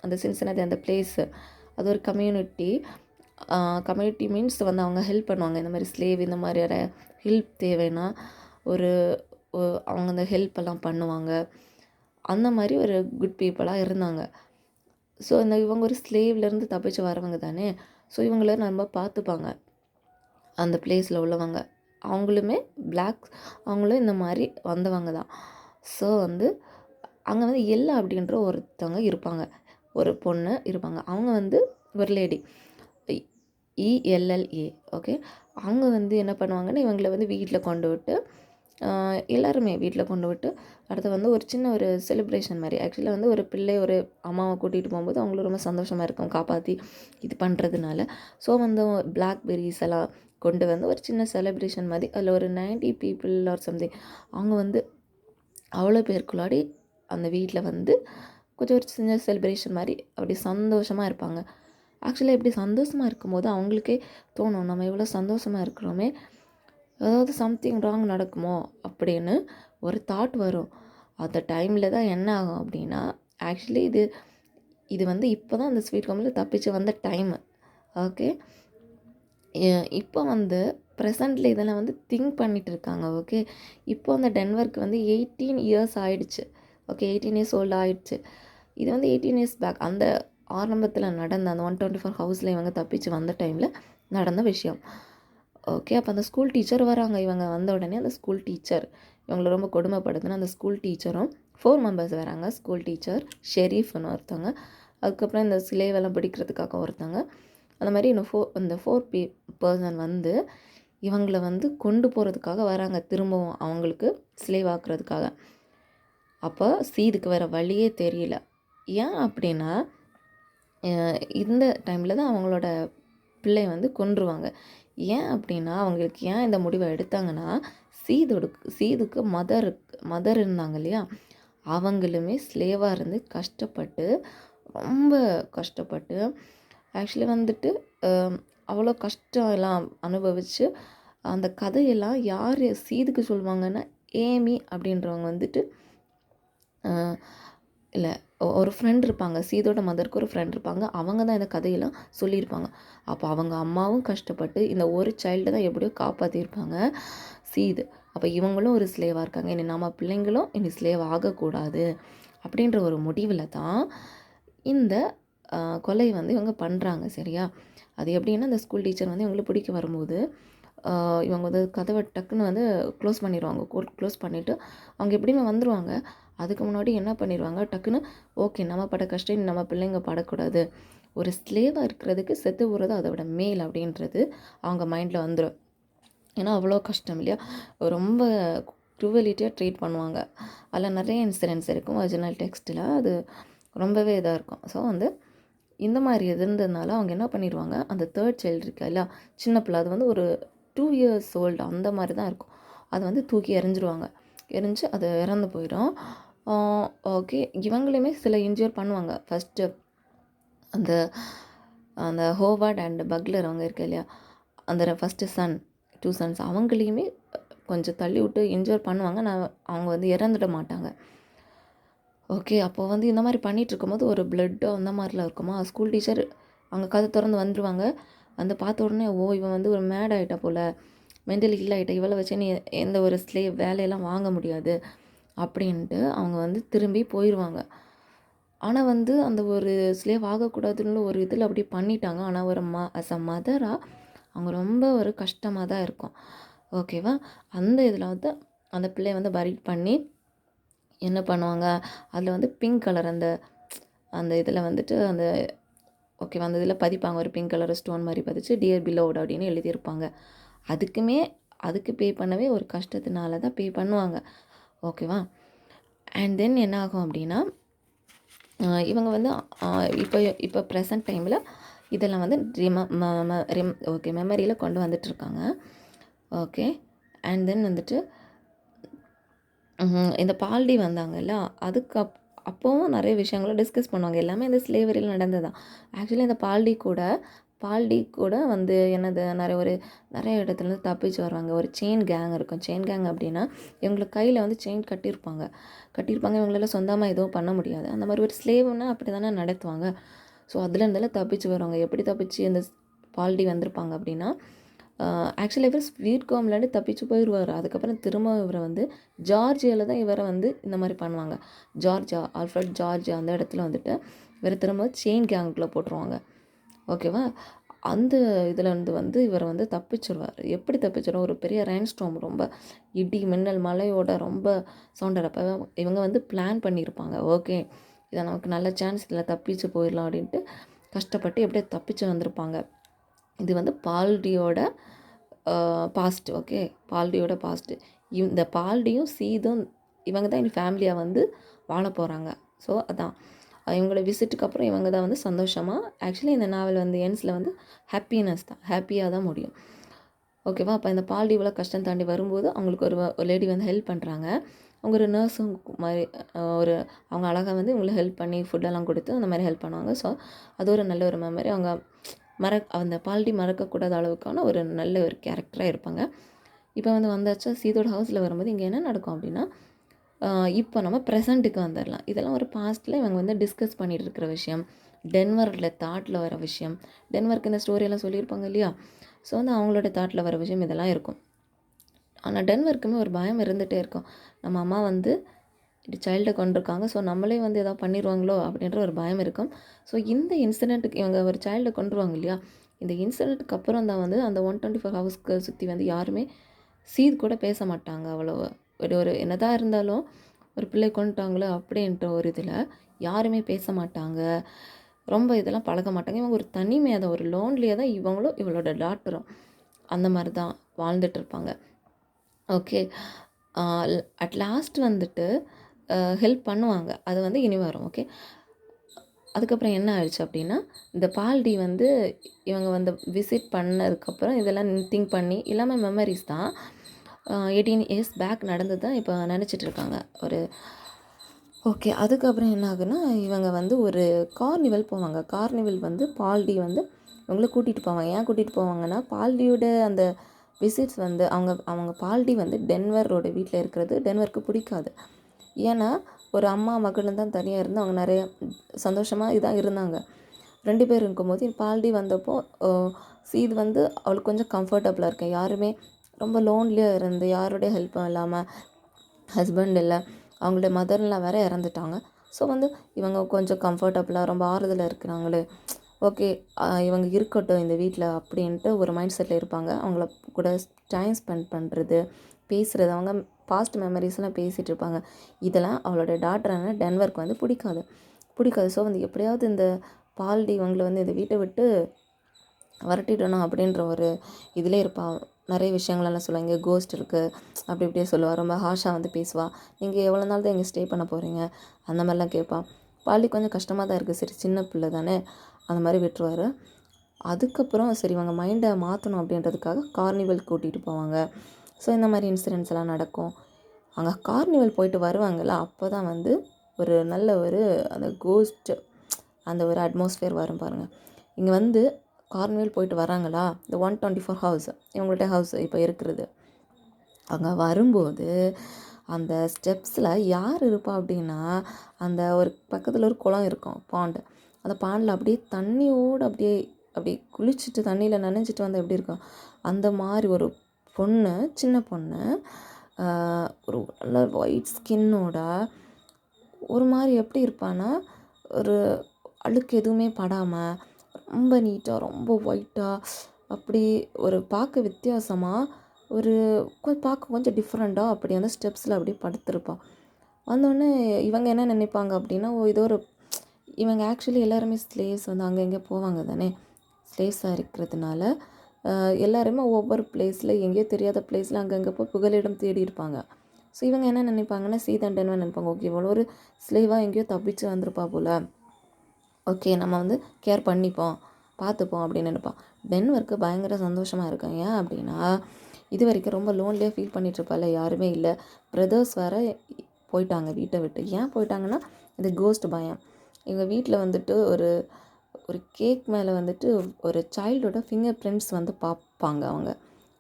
அந்த சின்சினதி அந்த பிளேஸு அது ஒரு கம்யூனிட்டி. கம்யூனிட்டி மீன்ஸ் வந்து அவங்க ஹெல்ப் பண்ணுவாங்க. இந்த மாதிரி ஸ்லேவ் இந்த மாதிரி ஹெல்ப் தேவைன்னா ஒரு அவங்க அந்த ஹெல்ப் எல்லாம் பண்ணுவாங்க. அந்த மாதிரி ஒரு குட் பீப்புளாக இருந்தாங்க. ஸோ இவங்க ஒரு ஸ்லேவ்லேருந்து தப்பிச்சு வரவங்க தானே. ஸோ இவங்கள நம்ம பார்த்துப்பாங்க அந்த பிளேஸில் உள்ளவங்க. அவங்களுமே பிளாக், அவங்களும் இந்த மாதிரி வந்தவங்க தான். ஸோ வந்து அங்கே வந்து எல்லா அப்படின்ற ஒருத்தவங்க இருப்பாங்க, ஒரு பொண்ணு இருப்பாங்க. அவங்க வந்து ஒரு லேடி, ELLA. ஓகே, அவங்க வந்து என்ன பண்ணுவாங்கன்னா இவங்களை வந்து வீட்டில் கொண்டு விட்டு எல்லாருமே வீட்டில் கொண்டு விட்டு அடுத்து வந்து ஒரு சின்ன ஒரு செலிப்ரேஷன் மாதிரி. ஆக்சுவலாக வந்து ஒரு பிள்ளை ஒரு அம்மாவை கூட்டிகிட்டு போகும்போது அவங்களும் ரொம்ப சந்தோஷமாக இருக்கும் காப்பாற்றி இது பண்ணுறதுனால. ஸோ வந்து பிளாக்பெரிஸ் எல்லாம் கொண்டு வந்து ஒரு சின்ன செலிப்ரேஷன் மாதிரி அதில் ஒரு 90 பீப்புள் ஆர் சம்திங் அவங்க வந்து அவ்வளோ பேருக்குள்ளாடி அந்த வீட்டில் வந்து கொஞ்சம் ஒரு சின்ன செலிப்ரேஷன் மாதிரி அப்படி சந்தோஷமாக இருப்பாங்க. ஆக்சுவலாக இப்படி சந்தோஷமாக இருக்கும்போது அவங்களுக்கே தோணும், நம்ம எவ்வளோ சந்தோஷமாக இருக்கிறோமே, அதாவது சம்திங் ராங் நடக்குமோ அப்படின்னு ஒரு தாட் வரும். அந்த டைமில் தான் என்ன ஆகும் அப்படின்னா, ஆக்சுவலி இது வந்து இப்போ தான் அந்த ஸ்வீட் ஹோமில் தப்பிச்சு வந்த டைமு. ஓகே, இப்போ வந்து ப்ரெசண்ட்டில் இதெல்லாம் வந்து திங்க் பண்ணிகிட்டு இருக்காங்க. ஓகே, இப்போ அந்த டென்வருக்கு வந்து 18 இயர்ஸ் ஆகிடுச்சு. ஓகே, 18 இயர்ஸ் ஓல்டு ஆகிடுச்சு. இது வந்து 18 இயர்ஸ் பேக் அந்த ஆரம்பத்தில் நடந்த அந்த 124 ஹவுஸில் இவங்க தப்பிச்சு வந்த டைமில் நடந்த விஷயம். ஓகே, அப்போ அந்த ஸ்கூல் டீச்சர் வராங்க. இவங்க வந்த உடனே அந்த ஸ்கூல் டீச்சர் இவங்களை ரொம்ப கொடுமைப்படுதுன்னு அந்த ஸ்கூல் டீச்சரும் 4 மெம்பர்ஸ் வராங்க. ஸ்கூல் டீச்சர், ஷெரீஃப்னு ஒருத்தவங்க, அதுக்கப்புறம் இந்த சிலைவெல்லாம் பிடிக்கிறதுக்காக ஒருத்தவங்க, அந்த மாதிரி இன்னும் இந்த 4 பர்சன் வந்து இவங்களை வந்து கொண்டு போகிறதுக்காக வராங்க, திரும்பவும் அவங்களுக்கு சிலைவாக்குறதுக்காக. அப்போ சீதுக்கு வேறு வழியே தெரியல. ஏன் அப்படின்னா இந்த டைமில் தான் அவங்களோட பிள்ளை வந்து கொன்றுவாங்க. ஏன் அப்படின்னா அவங்களுக்கு ஏன் இந்த முடிவை எடுத்தாங்கன்னா, சீதுக்கு மதர் இருந்தாங்க இல்லையா, அவங்களுமே ஸ்லேவாக இருந்து கஷ்டப்பட்டு ரொம்ப கஷ்டப்பட்டு ஆக்சுவலி வந்துட்டு அவ்வளோ கஷ்டம் எல்லாம் அனுபவித்து அந்த கதையெல்லாம் யார் சீதுக்கு சொல்லுவாங்கன்னா, ஏமி அப்படின்றவங்க வந்துட்டு இல்லை ஒரு ஃப்ரெண்ட் இருப்பாங்க, சீதோட மதருக்கு ஒரு ஃப்ரெண்ட் இருப்பாங்க, அவங்க தான் இந்த கதையெல்லாம் சொல்லியிருப்பாங்க. அப்போ அவங்க அம்மாவும் கஷ்டப்பட்டு இந்த ஒரு சைல்டை தான் எப்படியோ காப்பாற்றிருப்பாங்க சீது. அப்போ இவங்களும் ஒரு ஸ்லேவாக இருக்காங்க, இனி நம்ம பிள்ளைங்களும் இனி ஸ்லேவ் ஆகக்கூடாது அப்படின்ற ஒரு முடிவில் தான் இந்த கொலை வந்து இவங்க பண்ணுறாங்க. சரியா, அது எப்படின்னா அந்த ஸ்கூல் டீச்சர் வந்து இவங்களை பிடிக்க வரும்போது இவங்க வந்து கதவை டக்குன்னு வந்து க்ளோஸ் பண்ணிடுவாங்க. க்ளோஸ் பண்ணிவிட்டு அவங்க எப்படியுமே வந்துடுவாங்க. அதுக்கு முன்னாடி என்ன பண்ணிடுவாங்க, டக்குன்னு ஓகே நம்ம பட கஷ்டம் நம்ம பிள்ளைங்க படக்கூடாது, ஒரு ஸ்லேவாக இருக்கிறதுக்கு செத்து போகிறது அதை விட மேல் அப்படின்றது அவங்க மைண்டில் வந்துடும். ஏன்னா அவ்வளோ கஷ்டம் இல்லையா, ரொம்ப க்ரூவலிட்டியாக ட்ரீட் பண்ணுவாங்க. அதில் நிறைய இன்சிடென்ட்ஸ் இருக்கும் ஒரிஜினல் டெக்ஸ்ட்டில், அது ரொம்பவே இதாக இருக்கும். ஸோ வந்து இந்த மாதிரி இருந்ததுனால அவங்க என்ன பண்ணிடுவாங்க, அந்த 3rd சைல்டு இருக்கா இல்லையா, சின்ன பிள்ளை, அது வந்து ஒரு 2 இயர்ஸ் ஓல்டு அந்த மாதிரி தான் இருக்கும், அதை வந்து தூக்கி எறிஞ்சிருவாங்க. எரிஞ்சு அது இறந்து போயிடும். ஓகே, இவங்களுமே சில இன்ஜூர் பண்ணுவாங்க. ஃபஸ்ட்டு அந்த அந்த ஹோவார்ட் அண்ட் பக்லர் அவங்க இருக்க இல்லையா, அந்த ஃபஸ்ட்டு சன் 2 சன்ஸ் அவங்களையுமே கொஞ்சம் தள்ளி விட்டு இன்ஜூர் பண்ணுவாங்க. அவங்க வந்து இறந்துட மாட்டாங்க. ஓகே, அப்போ வந்து இந்த மாதிரி பண்ணிகிட்டு இருக்கும்போது ஒரு பிளட்டோ அந்த மாதிரிலாம் இருக்குமா, ஸ்கூல் டீச்சர் அங்கே கதை திறந்து வந்துடுவாங்க. வந்து பார்த்த உடனே இவன் வந்து ஒரு மேட் ஆகிட்டா போல், மென்டலி இல்லை ஆகிட்டா, இவளை வச்சு நீ எந்த ஒரு ஸ்லேவ் வேலையெல்லாம் வாங்க முடியாது அப்படின்ட்டு அவங்க வந்து திரும்பி போயிடுவாங்க. ஆனால் வந்து அந்த ஒரு ஸ்லேவ் ஆகக்கூடாதுன்னு ஒரு இதில் அப்படி பண்ணிட்டாங்க. ஆனால் ஒரு அஸ் அ மதராக அவங்க ரொம்ப ஒரு கஷ்டமாக தான் இருக்கும். ஓகேவா, அந்த இதில் வந்து அந்த பிள்ளைய வந்து பரீட் பண்ணி என்ன பண்ணுவாங்க, அதில் வந்து பிங்க் கலர் அந்த அந்த இதில் வந்துட்டு அந்த ஓகேவா அந்த இதில் பதிப்பாங்க, ஒரு பிங்க் கலர் ஸ்டோன் மாதிரி பதிச்சு டியர் பிலோவ்ட் அப்படின்னு எழுதியிருப்பாங்க. அதுக்கு பே பண்ணவே ஒரு கஷ்டத்தினால தான் பே பண்ணுவாங்க. ஓகேவா, அண்ட் தென் என்ன ஆகும் அப்படின்னா இவங்க வந்து இப்போ ப்ரெசன்ட் டைமில் இதெல்லாம் வந்து ஓகே மெமரியில் கொண்டு வந்துட்டுருக்காங்க. ஓகே, அண்ட் தென் வந்துட்டு இந்த பால்டி வந்தாங்கல்ல, அப்போவும் நிறைய விஷயங்களும் டிஸ்கஸ் பண்ணுவாங்க. எல்லாமே இந்த ஸ்லேவரியில் நடந்தது தான். ஆக்சுவலி இந்த பால்டி கூட வந்து என்னது நிறைய இடத்துலேருந்து தப்பிச்சு வருவாங்க. ஒரு செயின் கேங் இருக்கும். செயின் கேங் அப்படின்னா இவங்களுக்கு கையில் வந்து செயின் கட்டியிருப்பாங்க. இவங்களால சொந்தமாக எதுவும் பண்ண முடியாது. அந்த மாதிரி ஒரு ஸ்லேவ்னா அப்படி தானே நடத்துவாங்க. ஸோ அதுலேருந்தெல்லாம் தப்பிச்சு வருவாங்க. எப்படி தப்பிச்சு இந்த பால்டி வந்திருப்பாங்க அப்படின்னா, ஆக்சுவலி இவர் ஸ்வீட் கோம்லேருந்து தப்பிச்சு போயிடுவார். அதுக்கப்புறம் திரும்ப இவரை வந்து ஜார்ஜியாவில் தான் இவரை வந்து இந்த மாதிரி பண்ணுவாங்க. ஆல்ஃப்ரட் ஜார்ஜியா அந்த இடத்துல வந்துட்டு இவரை திரும்ப செயின் கேங்குக்குள்ளே போட்டுருவாங்க. ஓகேவா? அந்த இதுலேருந்து வந்து இவர் வந்து தப்பிச்சிருவார். எப்படி தப்பிச்சிடும்? ஒரு பெரிய ரெயின் ஸ்டார்ம், ரொம்ப இடி மின்னல் மழையோட ரொம்ப சவுண்டரப்போ இவங்க வந்து பிளான் பண்ணியிருப்பாங்க. ஓகே, இதை நமக்கு நல்ல சான்ஸ், இதில் தப்பிச்சு போயிடலாம் அப்படின்ட்டு கஷ்டப்பட்டு எப்படியோ தப்பிச்சு வந்திருப்பாங்க. இது வந்து பால்டியோட பாஸ்ட். ஓகே, பால்டியோட பாஸ்ட்டு. இந்த பால்டியும் சீதும் இவங்க தான் எங்கள் ஃபேமிலியாக வந்து வாழ போகிறாங்க. ஸோ அதான் இவங்களோட விசிட்டுக்கு அப்புறம் இவங்க தான் வந்து சந்தோஷமாக, ஆக்சுவலி இந்த நாவல் வந்து எண்ட்ஸில் வந்து ஹாப்பினஸ் தான், ஹாப்பியாக தான் முடியும். ஓகேவா? அப்போ இந்த பால்டி இவ்வளோ கஷ்டம் தாண்டி வரும்போது அவங்களுக்கு ஒரு லேடி வந்து ஹெல்ப் பண்ணுறாங்க. அவங்க ஒரு நர்ஸும் மாதிரி அவங்க அழகாக வந்து இவங்களை ஹெல்ப் பண்ணி ஃபுட்டெல்லாம் கொடுத்து அந்த மாதிரி ஹெல்ப் பண்ணுவாங்க. ஸோ அது ஒரு நல்ல ஒரு மெமரி. அவங்க அந்த பால்டி மறக்கக்கூடாத அளவுக்கான ஒரு நல்ல ஒரு கேரக்டராக இருப்பாங்க. இப்போ வந்து வந்தாச்சா சீதோட ஹவுஸில் வரும்போது இங்கே என்ன நடக்கும் அப்படின்னா, இப்போ நம்ம ப்ரெசண்ட்டுக்கு வந்துடலாம். இதெல்லாம் ஒரு பாஸ்ட்டில் இவங்க வந்து டிஸ்கஸ் பண்ணிகிட்டு இருக்கிற விஷயம், டென்வரில் தாட்டில் வர விஷயம். டென்வருக்கு இந்த ஸ்டோரியெல்லாம் சொல்லியிருப்பாங்க இல்லையா? ஸோ வந்து அவங்களோட தாட்டில் வர விஷயம் இதெல்லாம் இருக்கும். ஆனால் டென்வருக்குமே ஒரு பயம் இருந்துகிட்டே இருக்கும். நம்ம அம்மா வந்து இப்படி சைல்டை கொண்டிருக்காங்க, ஸோ நம்மளே வந்து எதாவது பண்ணிடுவாங்களோ அப்படின்ற ஒரு பயம் இருக்கும். ஸோ இந்த இன்சிடெண்ட்டுக்கு இவங்க ஒரு சைல்டை கொண்டுருவாங்க இல்லையா? இந்த இன்சிடெண்ட்டுக்கு அப்புறம் தான் வந்து அந்த 124 ஹவுஸ்க்கு சுற்றி வந்து யாருமே சீத் கூட பேச மாட்டாங்க அவ்வளோவா. ஒரு என்னதான் இருந்தாலும் ஒரு பிள்ளை கொண்டுட்டாங்களோ அப்படின்ற ஒரு இதில் யாருமே பேச மாட்டாங்க. ரொம்ப இதெல்லாம் பழக மாட்டாங்க. இவங்க ஒரு தனிமையாக தான், ஒரு லோன்லியாக தான் இவங்களும் இவளோட டாட்டரும் அந்த மாதிரி தான் வாழ்ந்துட்டுருப்பாங்க. ஓகே, அட் லாஸ்ட் வந்துட்டு ஹெல்ப் பண்ணுவாங்க. அது வந்து இனி வரும். ஓகே, அதுக்கப்புறம் என்ன ஆயிடுச்சு அப்படின்னா, இந்த பால்டி வந்து இவங்க வந்து விசிட் பண்ணதுக்கப்புறம் இதெல்லாம் திங்க் பண்ணி எல்லாமே மெமரிஸ் தான். 18 இயர்ஸ் பேக் நடந்தது தான் இப்போ நினச்சிட்ருக்காங்க. ஓகே, அதுக்கப்புறம் என்ன ஆகுன்னா, இவங்க வந்து ஒரு கார்னிவல் போவாங்க. கார்னிவல் வந்து பால்டி வந்து இவங்கள கூட்டிகிட்டு போவாங்க. ஏன் கூட்டிகிட்டு போவாங்கன்னா, பால்டியோட அந்த விசிட்ஸ் வந்து அவங்க பால்டி வந்து டென்வரோட வீட்டில் இருக்கிறது டென்வருக்கு பிடிக்காது. ஏன்னா ஒரு அம்மா மகனும் தான் தனியாக இருந்து அவங்க நிறைய சந்தோஷமாக இதாக இருந்தாங்க. 2 பேர் இருக்கும்போது பால்டி வந்தப்போ சீது வந்து அவளுக்கு கொஞ்சம் கம்ஃபர்டபுளாக இருக்கேன். யாருமே ரொம்ப லோன்லியாக இருந்து யாருடைய ஹெல்ப்பும் இல்லாமல், ஹஸ்பண்ட் இல்லை, அவங்களோட மதர்லாம் வேறு இறந்துட்டாங்க. ஸோ வந்து இவங்க கொஞ்சம் கம்ஃபர்டபுளாக ரொம்ப ஆறுதலாக இருக்கிறாங்களே, ஓகே இவங்க இருக்கட்டும் இந்த வீட்டில் அப்படின்ட்டு ஒரு மைண்ட் செட்டில் இருப்பாங்க. அவங்கள கூட டைம் ஸ்பெண்ட் பண்ணுறது, பேசுகிறது, அவங்க பாஸ்ட் மெமரிஸ்லாம் பேசிகிட்டு இருப்பாங்க. இதெல்லாம் அவளோட டாட்டரான டென்வருக்கு வந்து பிடிக்காது. ஸோ வந்து எப்படியாவது இந்த பால்டி இவங்களை வந்து இந்த வீட்டை விட்டு வரட்டிடணும் அப்படின்ற ஒரு இதிலே இருப்பாள். நிறைய விஷயங்களெல்லாம் சொல்லுவாள். இங்கே கோஸ்ட் இருக்குது அப்படி இப்படியே சொல்லுவாள். ரொம்ப ஹாஷாக வந்து பேசுவாள். நீங்கள் எவ்வளோ நாள் தான் இங்கே ஸ்டே பண்ண போகிறீங்க அந்த மாதிரிலாம் கேட்பாள். பால்டி கொஞ்சம் கஷ்டமாக தான் இருக்குது, சரி சின்ன பிள்ளை தானே அந்த மாதிரி விட்டுருவார். அதுக்கப்புறம் சரி இவங்க மைண்டை மாற்றணும் அப்படின்றதுக்காக கார்னிவல் கூட்டிகிட்டு போவாங்க. ஸோ இந்த மாதிரி இன்சிடென்ட்ஸ் எல்லாம் நடக்கும். அங்கே கார்னிவல் போயிட்டு வருவாங்கள்ல, அப்போ தான் வந்து ஒரு நல்ல ஒரு அந்த கோஸ்ட்டு அந்த ஒரு அட்மாஸ்ஃபியர் வரும் பாருங்கள். இங்கே வந்து கார்னிவல் போயிட்டு வராங்களா, இந்த 124 ஹவுஸ் இவங்கள்ட்ட ஹவுஸ் இப்போ இருக்கிறது. அங்கே வரும்போது அந்த ஸ்டெப்ஸில் யார் இருப்பா அப்படின்னா, அந்த ஒரு பக்கத்தில் ஒரு குளம் இருக்கும், பாண்டு. அந்த பாண்டில் அப்படியே தண்ணியோடு அப்படியே குளிச்சுட்டு தண்ணியில் நனைஞ்சிட்டு வந்து எப்படி இருக்கும் அந்த மாதிரி ஒரு பொண்ணு, சின்ன பொண்ணு, ஒரு நல்ல ஒயிட் ஸ்கின்னோட ஒரு மாதிரி எப்படி இருப்பான்னா, ஒரு அழுக்கு எதுவுமே படாமல் ரொம்ப நீட்டாக ரொம்ப ஒயிட்டாக அப்படி ஒரு பார்க்க வித்தியாசமாக ஒரு பார்க்க கொஞ்சம் டிஃப்ரெண்ட்டாக அப்படி அந்த ஸ்டெப்ஸில் அப்படியே படுத்திருப்பாள். வந்தோடனே இவங்க என்ன நினைப்பாங்க அப்படின்னா, இவங்க ஆக்சுவலி எல்லாருமே ஸ்லேவ்ஸ் வந்து அங்கே இங்கே போவாங்க தானே, ஸ்லேவ்ஸாக இருக்கிறதுனால எல்லாருமே ஒவ்வொரு பிளேஸில் எங்கேயோ தெரியாத பிளேஸில் அங்கங்கே போய் புகலிடம் தேடி இருப்பாங்க. ஸோ இவங்க என்ன நினைப்பாங்கன்னா, சீதண்டன்னு நினைப்பாங்க. ஓகே, இவ்வளோ ஒரு ஸ்லேவாக எங்கேயோ தப்பிச்சு வந்திருப்பா போல், ஓகே நம்ம வந்து கேர் பண்ணிப்போம் பார்த்துப்போம் அப்படின்னு நினைப்பான். டென்வருக்கு பயங்கர சந்தோஷமாக இருக்கும். ஏன் அப்படின்னா, இது வரைக்கும் ரொம்ப லோன்லியாக ஃபீல் பண்ணிகிட்ருப்பாள், யாருமே இல்லை. பிரதர்ஸ் வேறு போயிட்டாங்க வீட்டை விட்டு. ஏன் போயிட்டாங்கன்னா இந்த கோஸ்ட் பயம். எங்கள் வீட்டில் வந்துட்டு ஒரு ஒரு கேக் மேலே வந்துட்டு ஒரு சைல்டோட ஃபிங்கர் பிரிண்ட்ஸ் வந்து பார்ப்பாங்க அவங்க.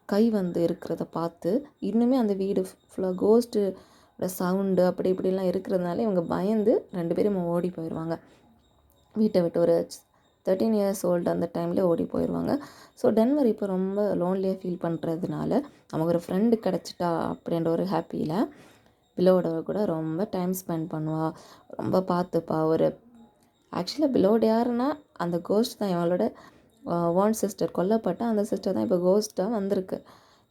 கை வந்து இருக்கிறத பார்த்து இன்னுமே அந்த வீடு ஃபுல்லாக கோஸ்ட்டோட சவுண்டு அப்படி இப்படிலாம் இருக்கிறதுனால இவங்க பயந்து 2 பேரும் ஓடி போயிடுவாங்க வீட்டை விட்டு. ஒரு 13 இயர்ஸ் ஓல்டு அந்த டைமில் ஓடி போயிடுவாங்க. ஸோ டென்வர் இப்போ ரொம்ப லோன்லியாக ஃபீல் பண்ணுறதுனால நமக்கு ஒரு ஃப்ரெண்டு கிடச்சிட்டா அப்படின்ற ஒரு ஹாப்பியில் பிலோவோட கூட ரொம்ப டைம் ஸ்பெண்ட் பண்ணுவாள், ரொம்ப பார்த்துப்பா. ஒரு ஆக்சுவலாக பிலோட் யாருன்னா அந்த கோஸ்ட் தான். இவங்களோட ஓன் சிஸ்டர் கொல்லப்பட்ட அந்த சிஸ்டர் தான் இப்போ கோஸ்ட்டாக வந்திருக்கு.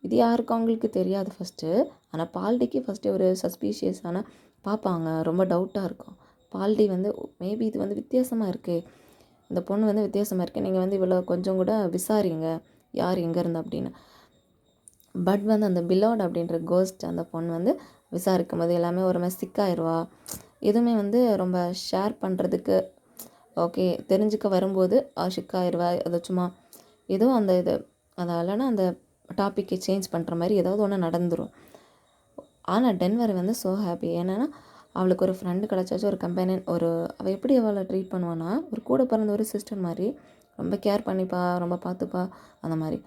இது யாருக்கும் அவங்களுக்கு தெரியாது ஃபஸ்ட்டு. ஆனால் பால்டிக்கு ஃபஸ்ட்டு ஒரு சஸ்பீஷியஸான பார்ப்பாங்க, ரொம்ப டவுட்டாக இருக்கும். பால்டி வந்து மேபி இது வந்து வித்தியாசமாக இருக்குது, இந்த பொண்ணு வந்து வித்தியாசமாக இருக்குது, நீங்கள் வந்து இவ்வளோ கொஞ்சம் கூட விசாரிங்க யார் எங்கே இருந்து அப்படின்னு. பட் வந்து அந்த பிலோட் அப்படின்ற கோஸ்ட் அந்த பொண்ணு வந்து விசாரிக்கும் போது எல்லாமே ஒரு மாதிரி சிக்காயிருவா. எதுவுமே வந்து ரொம்ப ஷேர் பண்ணுறதுக்கு ஓகே தெரிஞ்சுக்க வரும்போது சிக்காயிருவா. அது சும்மா ஏதோ அந்த இது அதனாலனா அந்த டாப்பிக்கை சேஞ்ச் பண்ணுற மாதிரி ஏதாவது ஒன்று நடந்துடும். ஆனால் டென்வர் வந்து ஸோ ஹாப்பி. ஏன்னா அவளுக்கு ஒரு ஃப்ரெண்டு கிடச்சாச்சு, ஒரு கம்பெனியன். அவள் எப்படி அவளை ட்ரீட் பண்ணுவான்னா ஒரு கூட பிறந்த ஒரு சிஸ்டர் மாதிரி ரொம்ப கேர் பண்ணிப்பா, ரொம்ப பார்த்துப்பா அந்த மாதிரி.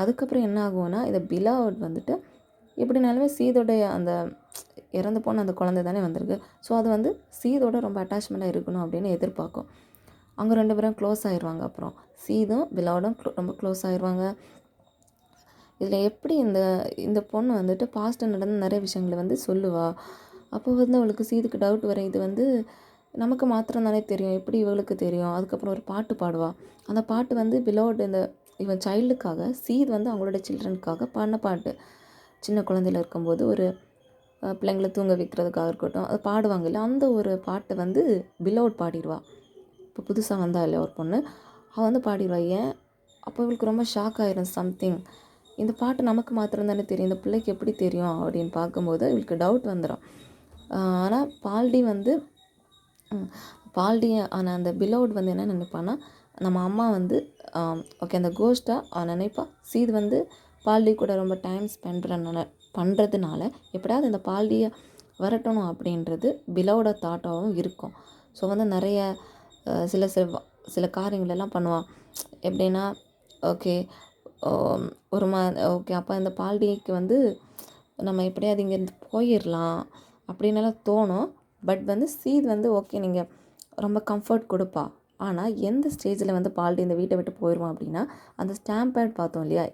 அதுக்கப்புறம் என்ன ஆகும்னா இந்த பிலோட் வந்துட்டு எப்படினாலுமே சீதோடைய அந்த இறந்து போன அந்த குழந்தை தானே வந்திருக்கு. ஸோ அது வந்து சீதோட ரொம்ப அட்டாச்மெண்ட்டாக இருக்கணும் அப்படின்னு எதிர்பார்க்கும். அவங்க 2 பேரும் க்ளோஸ் ஆயிடுவாங்க. அப்புறம் சீதும் பிலோடும் ரொம்ப க்ளோஸ் ஆயிடுவாங்க. இதில் எப்படி இந்த இந்த பொண்ணு வந்துட்டு பாஸ்ட்டு நடந்த நிறைய விஷயங்களை வந்து சொல்லுவாள். அப்போ வந்து அவளுக்கு சீதுக்கு டவுட் வரும், இது வந்து நமக்கு மாத்திரம் தானே தெரியும், எப்படி இவளுக்கு தெரியும். அதுக்கப்புறம் ஒரு பாட்டு பாடுவாள். அந்த பாட்டு வந்து பிலோட் இந்த இவன் சைல்டுக்காக, சீது வந்து அவங்களோட சில்ட்ரனுக்காக பாடின பாட்டு. சின்ன குழந்தையில் இருக்கும்போது ஒரு பிள்ளைங்களை தூங்க வைக்கிறதுக்காக இருக்கட்டும், அது பாடுவாங்க இல்லை, அந்த ஒரு பாட்டை வந்து பிலோட் பாடிடுவாள். இப்போ புதுசாக வந்தா இல்லை ஒரு பொண்ணு, அவள் வந்து பாடிடுவா. ஏன் அப்போ இவளுக்கு ரொம்ப ஷாக் ஆயிரும். சம்திங் இந்த பாட்டு நமக்கு மாத்திரம் தானே தெரியும், இந்த பிள்ளைக்கு எப்படி தெரியும் அப்படின்னு பார்க்கும்போது இவளுக்கு டவுட் வந்துடும். ஆனால் ஆனால் அந்த பிலோட் வந்து என்ன நினைப்பான்னா, நம்ம அம்மா வந்து ஓகே அந்த கோஸ்ட்டாக அவன் நினைப்பா. சீது வந்து பால்டி கூட ரொம்ப டைம் ஸ்பெண்ட் பண்ணுறதுனால எப்படியாவது இந்த பால்டியை வரட்டணும் அப்படின்றது பிலோட தாட்டாகவும் இருக்கும். ஸோ வந்து நிறைய சில சில சில காரியங்களெல்லாம் பண்ணுவான். எப்படின்னா ஓகே ஒரு ஓகே அப்போ இந்த பால்டிக்கு வந்து நம்ம எப்படியாவது இங்கேருந்து போயிடலாம் அப்படின்னலாம் தோணும். பட் வந்து சீது வந்து ஓகே நீங்கள் ரொம்ப கம்ஃபர்ட் கொடுப்பா. ஆனால் எந்த ஸ்டேஜில் வந்து பால்டி இந்த வீட்டை விட்டு போயிடுவான் அப்படின்னா, அந்த ஸ்டாம்பேட் பார்த்தோம் இல்லையா,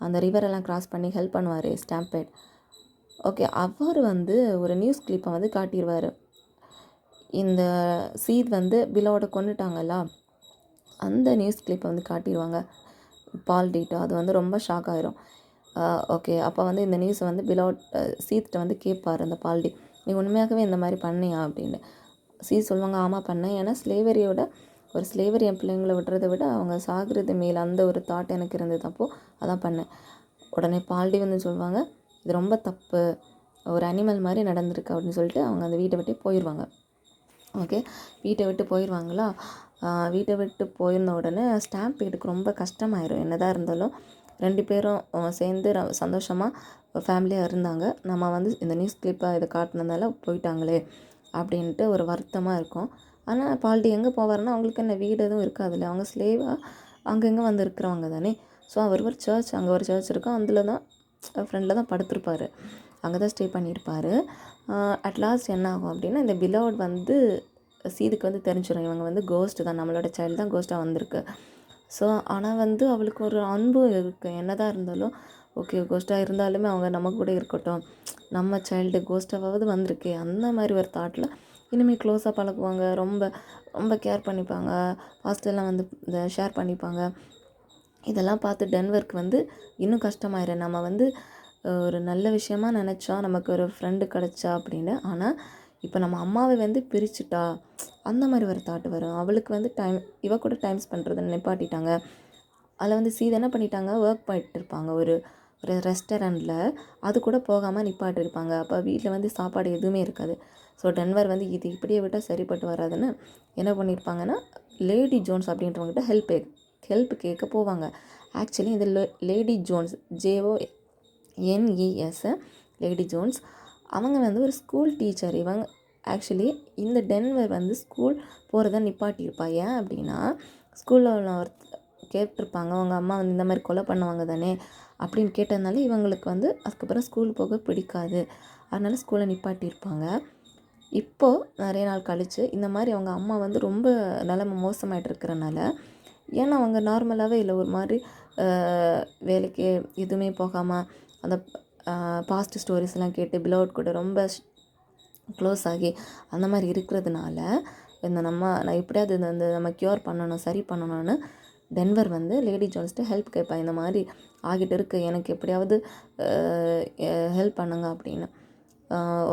அந்த ரிவரெல்லாம் க்ராஸ் பண்ணி ஹெல்ப் பண்ணுவார் ஸ்டாம்பேட். ஓகே அவர் வந்து ஒரு நியூஸ் கிளிப்பை வந்து காட்டிடுவார். இந்த சீத் வந்து பிலோட கொண்டுட்டாங்கல்ல, அந்த நியூஸ் கிளிப்பை வந்து காட்டிடுவாங்க பால்டிட்ட. அது வந்து ரொம்ப ஷாக் ஆயிரும். ஓகே அப்போ வந்து இந்த நியூஸை வந்து பிலோட் சீத்திட்ட வந்து கேட்பார் அந்த பால்டி, நீ உண்மையாகவே இந்த மாதிரி பண்ணியா அப்படின்னு. சீத் சொல்லுவாங்க, ஆமாம் பண்ணேன். ஏன்னா ஸ்லேவரி என் பிள்ளைங்களை விடுறதை விட அவங்க சாகிறது மேலே அந்த ஒரு தாட் எனக்கு இருந்தது, அப்போது அதான் பண்ணேன். உடனே பால்டி வந்து சொல்லுவாங்க, இது ரொம்ப தப்பு, ஒரு அனிமல் மாதிரி நடந்திருக்கு அப்படின்னு சொல்லிட்டு அவங்க அந்த வீட்டை விட்டு போயிடுவாங்க. ஓகே வீட்டை விட்டு போயிடுவாங்களா. வீட்டை விட்டு போயிருந்த உடனே ஸ்டாம்பேடுக்கு ரொம்ப கஷ்டமாயிரும். என்னதான் இருந்தாலும் 2 பேரும் சேர்ந்து சந்தோஷமாக ஃபேமிலியாக இருந்தாங்க. நம்ம வந்து இந்த நியூஸ் கிளிப்பாக இதை காட்டினதால போயிட்டாங்களே அப்படின்ட்டு ஒரு வருத்தமாக இருக்கும். ஆனால் பால்டி எங்கே போவார்னா, அவங்களுக்கு என்ன வீடு எதுவும் இருக்காது இல்லை, அவங்க ஸ்லேவாக அங்கங்கே வந்து இருக்கிறவங்க தானே. ஸோ அவர் ஒரு சர்ச், அங்கே ஒரு சர்ச் இருக்கும், அதில் தான் ஃப்ரெண்டில் தான் படுத்திருப்பார், அங்கே தான் ஸ்டே பண்ணியிருப்பார். அட் லாஸ்ட் என்ன ஆகும் அப்படின்னா, இந்த பிலோட் வந்து சீதுக்கு வந்து தெரிஞ்சிடும், இவங்க வந்து கோஸ்ட்டு தான், நம்மளோட சைல்டு தான் கோஸ்ட்டாக வந்திருக்கு. ஸோ ஆனால் வந்து அவளுக்கு ஒரு அன்பும் இருக்குது. என்ன தான் இருந்தாலும் ஓகே கோஸ்ட்டாக இருந்தாலுமே அவங்க நம்ம கூட இருக்கட்டும், நம்ம சைல்டு கோஸ்ட்டாவது வந்திருக்கே, அந்த மாதிரி ஒரு தாட்டில் இனிமேல் க்ளோஸாக பழகுவாங்க, ரொம்ப ரொம்ப கேர் பண்ணிப்பாங்க, பாஸ்டெல்லாம் வந்து இந்த ஷேர் பண்ணிப்பாங்க. இதெல்லாம் பார்த்து டென்வருக்கு வந்து இன்னும் கஷ்டமாயிரு. நம்ம வந்து ஒரு நல்ல விஷயமா நினச்சா நமக்கு ஒரு ஃப்ரெண்டு கிடச்சா அப்படின்னு, ஆனால் இப்போ நம்ம அம்மாவை வந்து பிரிச்சுட்டா அந்த மாதிரி ஒரு தாட் வரும். அவளுக்கு வந்து இவ கூட டைம் ஸ்பெண்ட் நிப்பாட்டிட்டாங்க. அதில் வந்து சீதை என்ன பண்ணிட்டாங்க, ஒர்க் பண்ணிட்டு இருப்பாங்க ஒரு ரெஸ்டாரண்ட்டில், அது கூட போகாமல் நிப்பாட்டிருப்பாங்க. அப்போ வீட்டில் வந்து சாப்பாடு எதுவுமே இருக்காது. ஸோ டென்வர் வந்து இது இப்படியே விட்டால் சரிப்பட்டு வராதுன்னு என்ன பண்ணியிருப்பாங்கன்னா, லேடி ஜோன்ஸ் அப்படின்றவங்ககிட்ட ஹெல்ப் கேட்க போவாங்க. ஆக்சுவலி இந்த lady Jones JONES lady Jones அவங்க வந்து ஒரு ஸ்கூல் டீச்சர். இவங்க ஆக்சுவலி இந்த டென்வர் வந்து ஸ்கூல் போகிறத நிப்பாட்டியிருப்பா. ஏன் அப்படின்னா ஸ்கூலில் ஒரு கேட்டிருப்பாங்க, அவங்க அம்மா வந்து இந்த மாதிரி கொலை பண்ணுவாங்க தானே அப்படின்னு கேட்டதுனால இவங்களுக்கு வந்து அதுக்கப்புறம் ஸ்கூல் போக பிடிக்காது. அதனால் ஸ்கூலை நிப்பாட்டியிருப்பாங்க. இப்போது நிறைய நாள் கழித்து இந்த மாதிரி அவங்க அம்மா வந்து ரொம்ப நிலமை மோசமாயிட்டு இருக்கிறனால, ஏன்னா அவங்க நார்மலாகவே இல்லை, ஒரு மாதிரி வேலைக்கு எதுவுமே போகாமல் அந்த பாஸ்ட் ஸ்டோரிஸ்லாம் கேட்டு பிலோட் கூட ரொம்ப க்ளோஸ் ஆகி அந்த மாதிரி இருக்கிறதுனால நான் எப்படியாவது இந்த நம்ம க்யூர் பண்ணணும், சரி பண்ணணும்னு டென்வர் வந்து லேடி ஜோன்ஸ்ட்டு ஹெல்ப் கேட்பேன். இந்த மாதிரி ஆகிட்டு இருக்குது, எனக்கு எப்படியாவது ஹெல்ப் பண்ணுங்க அப்படின்னு.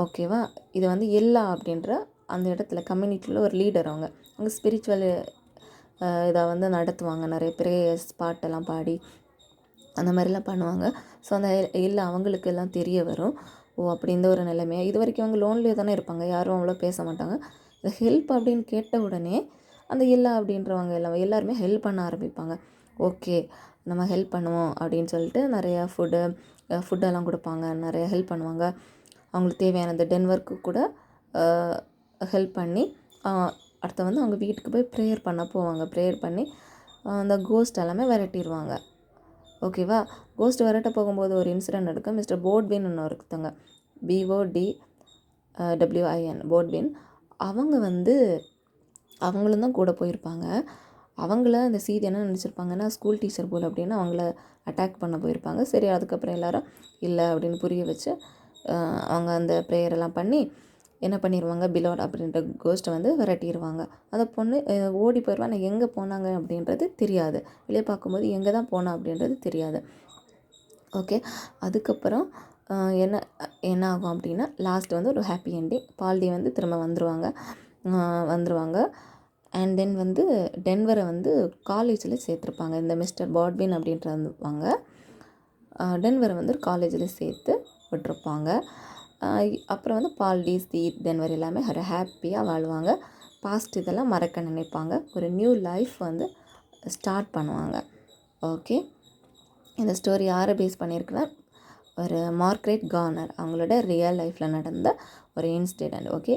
ஓகேவா, இது வந்து எல்லா அப்படின்ற அந்த இடத்துல கம்யூனிட்டியில் ஒரு லீடர். அவங்க ஸ்பிரிச்சுவல் இதை வந்து நடத்துவாங்க, நிறைய ப்ரேயர்ஸ் பாட்டெல்லாம் பாடி அந்த மாதிரிலாம் பண்ணுவாங்க. ஸோ அந்த எல்லா அவங்களுக்கு எல்லாம் தெரிய வரும், ஓ அப்படி இந்த ஒரு நிலைமையாக இது வரைக்கும் அவங்க லோன்லேயே தானே இருப்பாங்க, யாரும் அவ்வளோ பேச மாட்டாங்க. இந்த ஹெல்ப் அப்படின்னு கேட்ட உடனே அந்த எல்லா அப்படின்றவங்க எல்லாருமே ஹெல்ப் பண்ண ஆரம்பிப்பாங்க. ஓகே நம்ம ஹெல்ப் பண்ணுவோம் அப்படின்னு சொல்லிட்டு நிறையா ஃபுட்டெல்லாம் கொடுப்பாங்க, நிறைய ஹெல்ப் பண்ணுவாங்க. அவங்களுக்கு தேவையான இந்த டென்வர்க்கு கூட ஹெல்ப் பண்ணி அடுத்து வந்து அவங்க வீட்டுக்கு போய் ப்ரேயர் பண்ண போவாங்க. ப்ரேயர் பண்ணி அந்த கோஸ்ட் எல்லாமே விரட்டிடுவாங்க. ஓகேவா, கோஸ்ட் விரட்ட போகும்போது ஒரு இன்சிடென்ட் நடக்கும். மிஸ்டர் போட்வின் ஒன்று ஒருத்தங்க, BODWIN போட்வின். அவங்க வந்து அவங்களும் தான் கூட போயிருப்பாங்க. அவங்கள அந்த சீதி என்ன நினச்சிருப்பாங்கன்னா ஸ்கூல் டீச்சர் போல் அப்படின்னு அவங்கள அட்டாக் பண்ண போயிருப்பாங்க. சரி, அதுக்கப்புறம் எல்லாரும் இல்லை அப்படின்னு புரிய வச்சு அவங்க அந்த ப்ரேயரெல்லாம் பண்ணி என்ன பண்ணிடுவாங்க, பிலோட் அப்படின்ற கோஸ்ட்டை வந்து விரட்டிடுவாங்க. அந்த பொண்ணு ஓடி போயிடுவா. நான் எங்கே போனாங்க அப்படின்றது தெரியாது, வெளியே பார்க்கும்போது எங்கே தான் போனா அப்படின்றது தெரியாது. ஓகே, அதுக்கப்புறம் என்ன ஆகும் அப்படின்னா லாஸ்ட் வந்து ஒரு ஹாப்பி எண்டிங். பால்டி வந்து திரும்ப வந்துடுவாங்க. அண்ட் தென் வந்து டென்வரை வந்து காலேஜில் சேர்த்துருப்பாங்க. இந்த மிஸ்டர் பாட்வின் அப்படின்றவங்க டென்வரை வந்து காலேஜில் சேர்த்து விட்டுருப்பாங்க. அப்புறம் வந்து பால்டி, ஸ்டீவ், டென்வர் எல்லாமே ஒரு ஹாப்பியாக வாழ்வாங்க. பாஸ்ட் இதெல்லாம் மறக்க நினைப்பாங்க. ஒரு நியூ லைஃப் வந்து ஸ்டார்ட் பண்ணுவாங்க. ஓகே, இந்த ஸ்டோரி யாரை பேஸ் பண்ணியிருக்குன்னா ஒரு மார்க்ரெட் கார்னர் அவங்களோட ரியல் லைஃப்பில் நடந்த ஒரு இன்சிடெண்ட். ஓகே,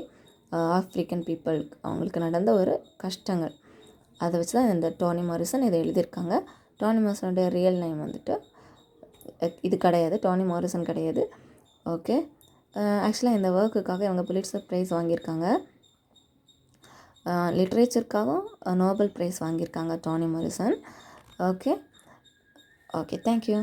ஆஃப்ரிக்கன் பீப்புள் அவங்களுக்கு நடந்த ஒரு கஷ்டங்கள், அதை வச்சு தான் இந்த டோனி மாரிசன் இதை எழுதியிருக்காங்க. டோனி மாரிசனோட ரியல் நேம் வந்துட்டு இது கிடையாது, டோனி மாரிசன் கிடையாது. ஓகே, ஆக்சுவலாக இந்த ஒர்க்குக்காக இவங்க புலிட்சர் ப்ரைஸ் வாங்கியிருக்காங்க. லிட்ரேச்சருக்காகவும் நோபல் ப்ரைஸ் வாங்கியிருக்காங்க டோனி மாரிசன். Okay, thank you.